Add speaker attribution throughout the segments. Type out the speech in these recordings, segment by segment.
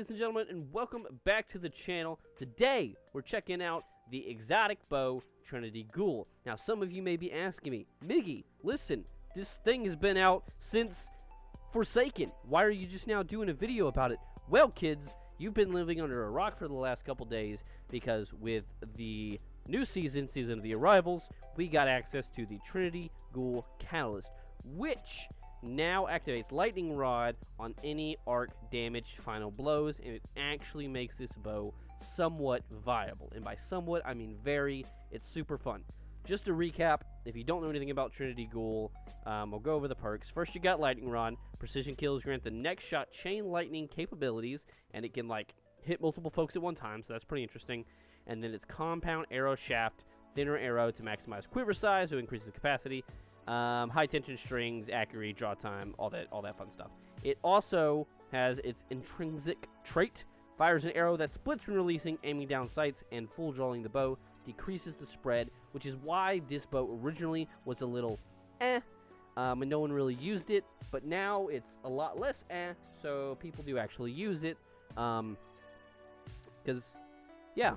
Speaker 1: ladies and gentlemen, and welcome back to the channel. Today, we're checking out the exotic bow, Trinity Ghoul. Now, some of you may be asking me, Miggy, listen, this thing has been out since Forsaken. Why are you just now doing a video about it? Well, kids, you've been living under a rock for the last couple days because with the new season of the Arrivals, we got access to the Trinity Ghoul Catalyst, which now activates Lightning Rod on any arc damage final blows, and it actually makes this bow somewhat viable. And by somewhat, I mean very. It's super fun. Just to recap, if you don't know anything about Trinity Ghoul, I'll go over the perks. First, you got Lightning Rod. Precision kills grant the next shot chain lightning capabilities, and it can, like, hit multiple folks at one time, so that's pretty interesting. And then it's Compound Arrow Shaft, thinner arrow to maximize quiver size, so it increases capacity. High tension strings, accuracy, draw time, all that fun stuff. It also has its intrinsic trait. Fires an arrow that splits when releasing, aiming down sights, and full drawing the bow. Decreases the spread, which is why this bow originally was a little and no one really used it. But now it's a lot less so people do actually use it. Because, yeah.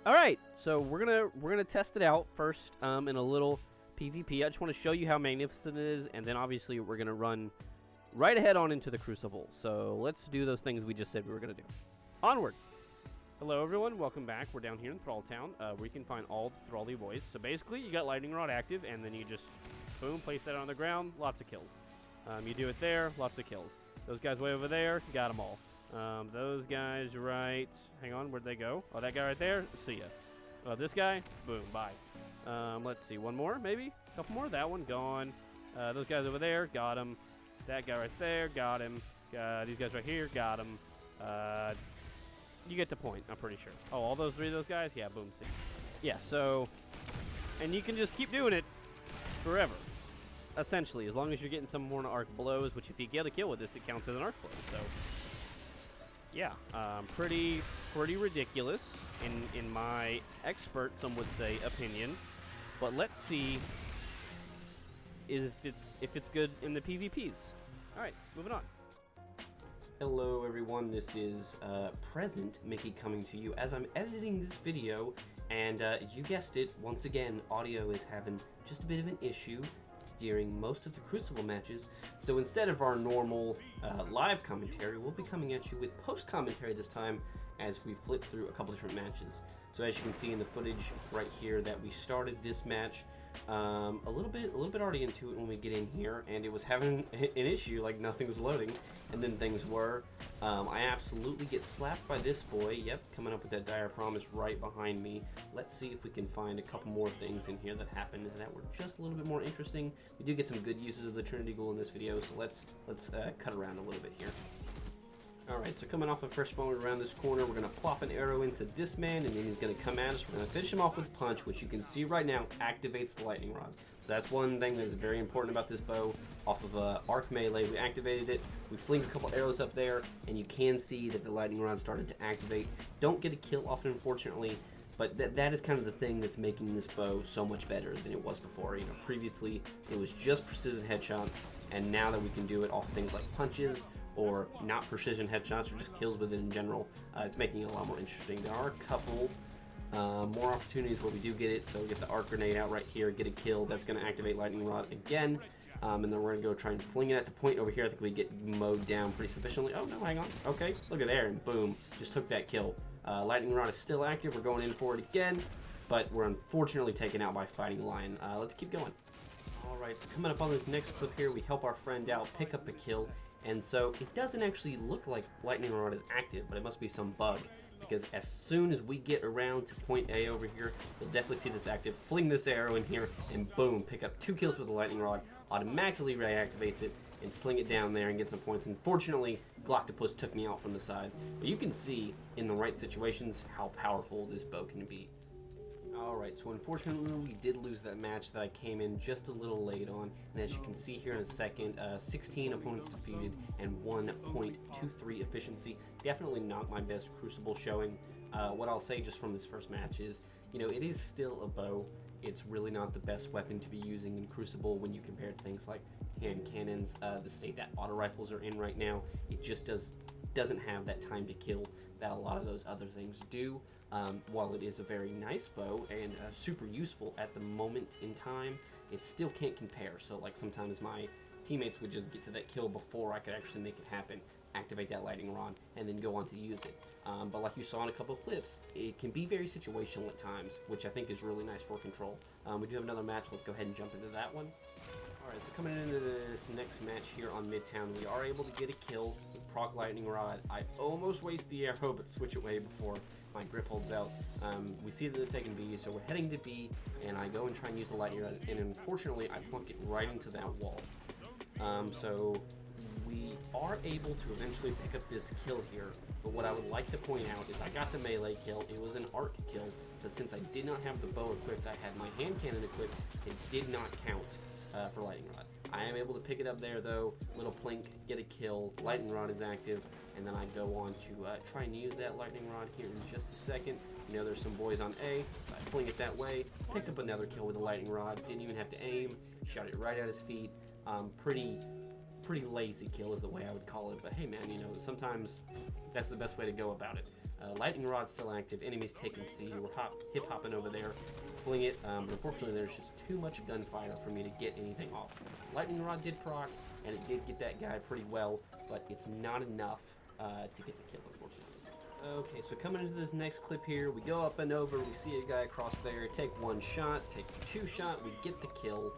Speaker 1: All right, so we're gonna test it out first in a little PvP. I just want to show you how magnificent it is, and then obviously we're going to run right ahead on into the Crucible. So let's do those things we just said we were going to do. Onward! Hello everyone, welcome back. We're down here in Thrall Town, where you can find all the Thrally boys. So basically, you got Lightning Rod active, and then you just, boom, place that on the ground, lots of kills. You do it there, lots of kills. Those guys way over there, got them all. Those guys right, hang on, where'd they go? Oh, that guy right there, see ya. Oh, this guy, boom, bye. Let's see, one more, maybe? A couple more? That one, gone. Those guys over there, got him. That guy right there, got him. These guys right here, got him. You get the point, I'm pretty sure. Oh, all those three of those guys? Yeah, boom, see. Yeah, so, and you can just keep doing it forever, essentially, as long as you're getting some more arc blows, which if you get a kill with this, it counts as an arc blow, so. Yeah, pretty ridiculous in my expert, some would say, opinion. But let's see if it's good in the PvPs. All right, moving on. Hello everyone, this is present Mickey coming to you as I'm editing this video, and you guessed it, once again, audio is having just a bit of an issue during most of the Crucible matches. So instead of our normal live commentary, we'll be coming at you with post-commentary this time as we flip through a couple different matches. So as you can see in the footage right here that we started this match, a little bit already into it when we get in here, and it was having an issue, like nothing was loading, and then things were. I absolutely get slapped by this boy. Yep, coming up with that dire promise right behind me. Let's see if we can find a couple more things in here that happened that were just a little bit more interesting. We do get some good uses of the Trinity Ghoul in this video, so let's cut around a little bit here. Alright, so coming off the first moment around this corner, we're going to plop an arrow into this man, and then he's going to come at us. We're going to finish him off with a punch, which you can see right now activates the Lightning Rod. So that's one thing that's very important about this bow. Off of arc melee, we activated it, we fling a couple arrows up there, and you can see that the Lightning Rod started to activate. Don't get a kill often, unfortunately, but that is kind of the thing that's making this bow so much better than it was before. You know, previously it was just precision headshots, and now that we can do it off things like punches, or not precision headshots, or just kills with it in general, it's making it a lot more interesting. There are a couple more opportunities where we do get it, so we get the arc grenade out right here, get a kill, that's going to activate Lightning Rod again, and then we're going to go try and fling it at the point over here. I think we get mowed down pretty sufficiently. Oh no, hang on, okay, look at there, and boom, just took that kill. Lightning Rod is still active, we're going in for it again, but we're unfortunately taken out by Fighting Lion. Let's keep going. Alright, so coming up on this next clip here, we help our friend out, pick up a kill. And so it doesn't actually look like Lightning Rod is active, but it must be some bug, because as soon as we get around to point A over here, you'll definitely see this active. Fling this arrow in here, and boom, pick up 2 kills with the Lightning Rod, automatically reactivates it, and sling it down there and get some points. Unfortunately, Gloctopus took me out from the side, but you can see in the right situations how powerful this bow can be. Alright, so unfortunately we did lose that match that I came in just a little late on, and as you can see here in a second, 16 opponents defeated and 1.23 efficiency. Definitely not my best Crucible showing. What I'll say just from this first match is, you know, it is still a bow. It's really not the best weapon to be using in Crucible when you compare to things like hand cannons, the state that auto rifles are in right now. It just does it doesn't have that time to kill that a lot of those other things do. While it is a very nice bow and super useful at the moment in time, it still can't compare. So like sometimes my teammates would just get to that kill before I could actually make it happen, activate that lightning rod, and then go on to use it. But like you saw in a couple of clips, it can be very situational at times, which I think is really nice for control. We do have another match. Let's go ahead and jump into that one. Alright, so coming into this next match here on Midtown, we are able to get a kill with proc lightning rod. I almost waste the arrow, but switch away before my grip holds out. We see that they're taking B, so we're heading to B, and I go and try and use the lightning rod, and unfortunately I plunk it right into that wall. So we are able to eventually pick up this kill here, but what I would like to point out is I got the melee kill. It was an arc kill, but since I did not have the bow equipped, I had my hand cannon equipped. It did not count for lightning rod. I am able to pick it up there though, little plink, get a kill, lightning rod is active, and then I go on to try and use that lightning rod here in just a second. You know, there's some boys on A, so I fling it that way, picked up another kill with a lightning rod, didn't even have to aim, shot it right at his feet. Pretty lazy kill is the way I would call it, but hey man, you know, sometimes that's the best way to go about it. Lightning rod's still active, enemies taking C, we're hip hopping over there, fling it, but unfortunately there's just too much gunfire for me to get anything off. Lightning rod did proc, and it did get that guy pretty well, but it's not enough to get the kill, unfortunately. Okay, so coming into this next clip here, we go up and over, we see a guy across there, take one shot, take two shot, we get the kill.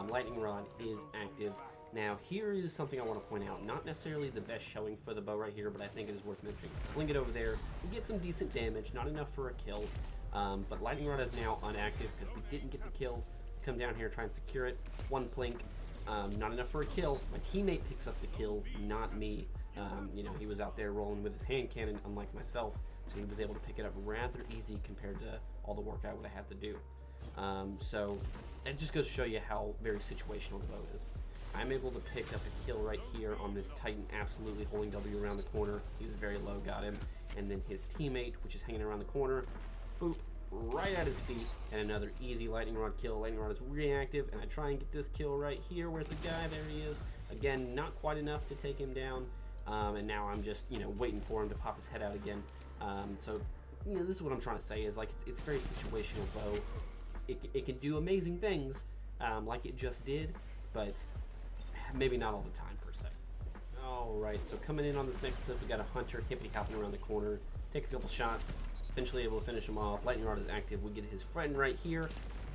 Speaker 1: Lightning rod is active. Now here is something I want to point out, not necessarily the best showing for the bow right here, but I think it is worth mentioning. Fling it over there, we get some decent damage, not enough for a kill, but lightning rod is now unactive because we didn't get the kill. Come down here, try and secure it, one plink, not enough for a kill. My teammate picks up the kill, not me. You know, he was out there rolling with his hand cannon, unlike myself, so he was able to pick it up rather easy compared to all the work I would have had to do. So it just goes to show you how very situational the bow is. I'm able to pick up a kill right here on this Titan, absolutely holding W around the corner. He was very low, got him. And then his teammate, which is hanging around the corner, boop, right at his feet, and another easy lightning rod kill. Lightning rod is reactive, and I try and get this kill right here. Where's the guy? There he is. Again, not quite enough to take him down, and now I'm just, you know, waiting for him to pop his head out again. So, you know, this is what I'm trying to say, is like, it's a very situational bow. It can do amazing things, like it just did, but maybe not all the time, per se. Alright, so coming in on this next clip, we got a hunter hippie hopping around the corner, take a couple shots, eventually able to finish him off. Lightning rod is active. We get his friend right here.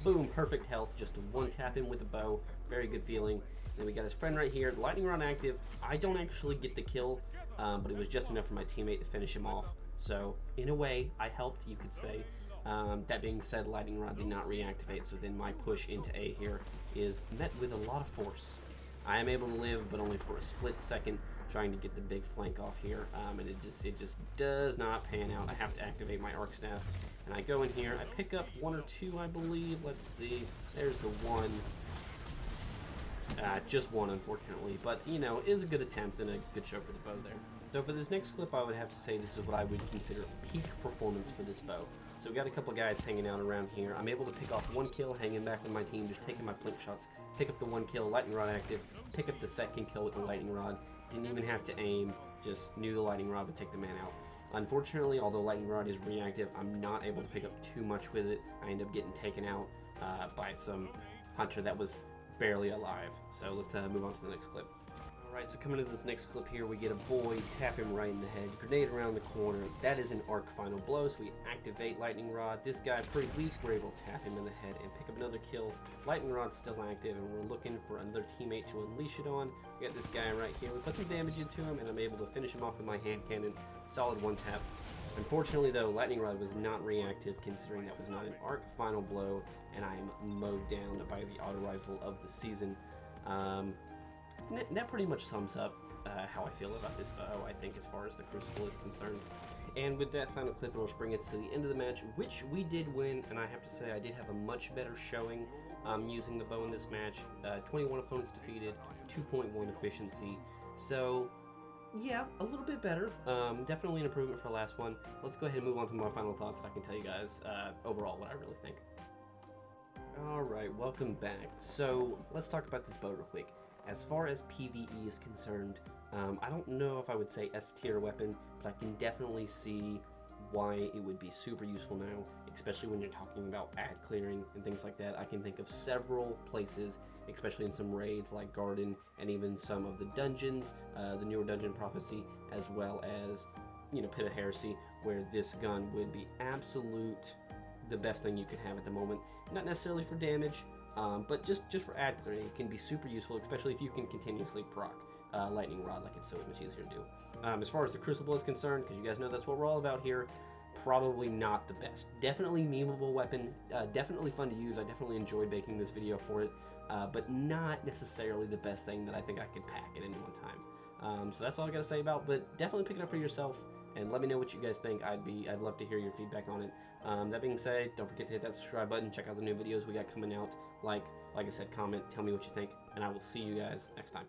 Speaker 1: Boom, perfect health, just a one tap in with a bow. Very good feeling. Then we got his friend right here, lightning rod active. I don't actually get the kill, but it was just enough for my teammate to finish him off. So, in a way, I helped, you could say. That being said, lightning rod did not reactivate, so then my push into A here is met with a lot of force. I am able to live, but only for a split second, trying to get the big flank off here, and it just does not pan out. I have to activate my arc staff, and I go in here. I pick up one or two, I believe. Let's see. There's the one. Just one, unfortunately, but you know, it is a good attempt and a good show for the bow there. So for this next clip, I would have to say this is what I would consider peak performance for this bow. So we got a couple guys hanging out around here. I'm able to pick off one kill, hanging back with my team, just taking my plink shots, pick up the one kill, lightning rod active, pick up the second kill with the lightning rod. Didn't even have to aim, just knew the lightning rod would take the man out. Unfortunately, although lightning rod is reactive, I'm not able to pick up too much with it. I end up getting taken out by some hunter that was barely alive. So let's move on to the next clip. Alright, so coming into this next clip here, we get a boy, tap him right in the head, grenade around the corner. That is an arc final blow, so we activate lightning rod. This guy pretty weak, we're able to tap him in the head and pick up another kill. Lightning rod's still active, and we're looking for another teammate to unleash it on. We got this guy right here. We put some damage into him, and I'm able to finish him off with my hand cannon. Solid one tap. Unfortunately though, lightning rod was not reactive, considering that was not an arc final blow, and I am mowed down by the auto rifle of the season. That pretty much sums up how I feel about this bow, I think, as far as the Crucible is concerned. And with that final clip, it'll bring us to the end of the match, which we did win, and I have to say I did have a much better showing using the bow in this match. 21 opponents defeated, 2.1 efficiency. So, yeah, a little bit better. Definitely an improvement for the last one. Let's go ahead and move on to my final thoughts, and I can tell you guys overall what I really think. Alright, welcome back. So, let's talk about this bow real quick.
Speaker 2: As far as PvE is concerned, I don't know if I would say S tier weapon, but I can definitely see why it would be super useful now, especially when you're talking about ad clearing and things like that. I can think of several places, especially in some raids like Garden and even some of the dungeons, the newer Dungeon Prophecy, as well as, you know, Pit of Heresy, where this gun would be the best thing you could have at the moment. Not necessarily for damage, but just for ad clearing. It can be super useful, especially if you can continuously proc Lightning Rod, like it's so much easier to do. As far as the Crucible is concerned, because you guys know that's what we're all about here, probably not the best. Definitely memeable weapon, definitely fun to use. I definitely enjoyed making this video for it, but not necessarily the best thing that I think I could pack at any one time. So that's all I gotta say about, but definitely pick it up for yourself and let me know what you guys think. I'd love to hear your feedback on it. That being said, don't forget to hit that subscribe button, check out the new videos we got coming out, like I said, comment, tell me what you think, and I will see you guys next time.